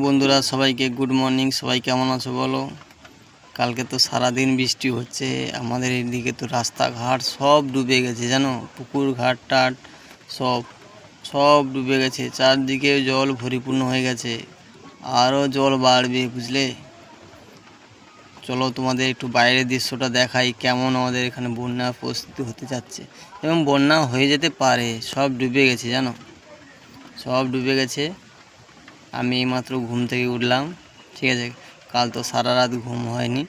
বন্ধুরা সবাইকে good morning. সবাই কেমন আছো বলো? কালকে তো সারাদিন বৃষ্টি হচ্ছে, আমাদের এইদিকে তো রাস্তাঘাট সব ডুবে গেছে জানো, পুকুর ঘাট টাট সব সব ডুবে গেছে, চারদিকে জল পরিপূর্ণ হয়ে গেছে, আরও জল বাড়বে বুঝলে। চলো তোমাদের একটু বাইরের দৃশ্যটা দেখাই, কেমন আমাদের এখানে বন্যার পরিস্থিতি হতে যাচ্ছে এবং বন্যা হয়ে যেতে পারে। সব ডুবে গেছে জানো, সব ডুবে গেছে। আমি এইমাত্র ঘুম থেকে উঠলাম, ঠিক আছে। কাল তো সারা রাত ঘুম হয়নি,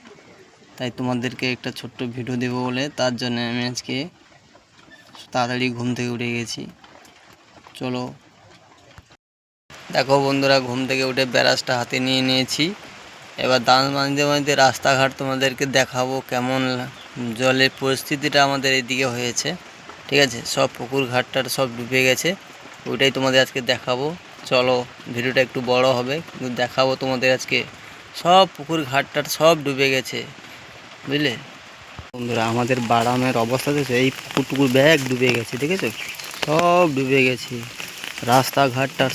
তাই তোমাদেরকে একটা ছোট্ট ভিডিও দেবো বলে তার জন্য আমি আজকে তাড়াতাড়ি ঘুম থেকে উঠে গেছি। চলো দেখো বন্ধুরা, ঘুম থেকে উঠে ব্রাশটা হাতে নিয়ে নিয়েছি। এবার দাঁত মাজতে মাজতে রাস্তাঘাট তোমাদেরকে দেখাবো, কেমন জলের পরিস্থিতিটা আমাদের এদিকে হয়েছে, ঠিক আছে। সব পুকুর ঘাটটার সব ডুবে গেছে, ওইটাই তোমাদের আজকে দেখাবো। চলো, ভিডিওটা একটু বড় হবে কিন্তু দেখাবো তোমাদের আজকে। সব পুকুর ঘাটটার সব ডুবে গেছে বুঝলে বন্ধুরা। আমাদের বারামের অবস্থা দেখছো, এই পুকুর টুকুর ব্যাগ ডুবে গেছে, দেখেছো সব ডুবে গেছে। রাস্তাঘাটটার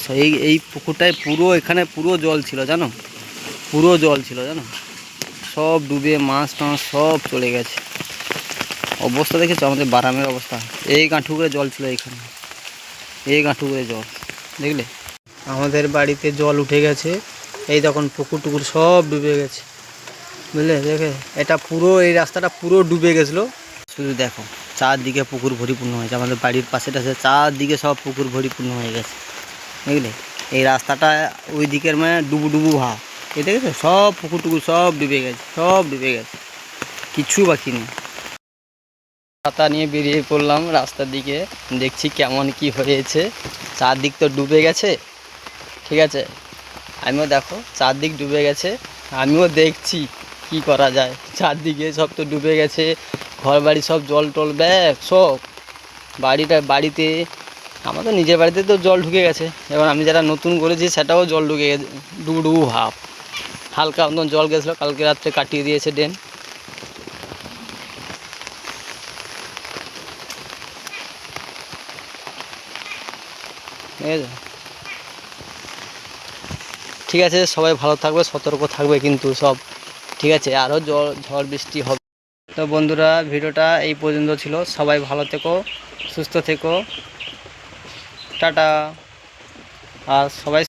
এই পুকুরটায় পুরো, এখানে পুরো জল ছিল জানো, পুরো জল ছিল জানো, সব ডুবে মাছ টাছ সব চলে গেছে। অবস্থা দেখেছো আমাদের বারামের অবস্থা, এই গাঁঠু করে জল ছিল এখানে, এই গাঁঠু করে জল দেখলে। আমাদের বাড়িতে জল উঠে গেছে, এই তখন পুকুর টুকুর সব ডুবে গেছে বুঝলে। দেখে এটা পুরো, এই রাস্তাটা পুরো ডুবে গেছিলো। শুধু দেখো চারদিকে পুকুর ভরিপূর্ণ হয়েছে, আমাদের বাড়ির পাশেটা চারদিকে সব পুকুর ভরিপূর্ণ হয়ে গেছে বুঝলে। এই রাস্তাটা ওই দিকের মানে ডুবু ডুবু ভাব, এই দেখেছো সব পুকুর টুকুর সব ডুবে গেছে, সব ডুবে গেছে, কিচ্ছু বাকি নেই। ছাতা নিয়ে বেরিয়ে পড়লাম রাস্তার দিকে, দেখছি কেমন কি হয়েছে। চারদিক তো ডুবে গেছে, ঠিক আছে। আমিও দেখো চারদিক ডুবে গেছে, আমিও দেখছি কি করা যায়। চারদিকে সব তো ডুবে গেছে, ঘর বাড়ি সব জল টল ব্যাগ সব। বাড়িতে আমাদের নিজের বাড়িতে তো জল ঢুকে গেছে, এবার আমি যারা নতুন করেছি সেটাও জল ঢুকে গেছে, ডুবু ডুবু ভাব। হালকা মতন জল গেছিলো, কালকে রাত্রে কাটিয়ে দিয়েছে ড্রেন। ঠিক আছে, ঠিক আছে, সবাই ভালো থাকবে, সতর্ক থাকবে কিন্তু সব, ঠিক আছে। আরও ঝড় বৃষ্টি হবে। তো বন্ধুরা, ভিডিওটা এই পর্যন্ত ছিল। সবাই ভালো থেকো, সুস্থ থেকো, টাটা। আর সবাই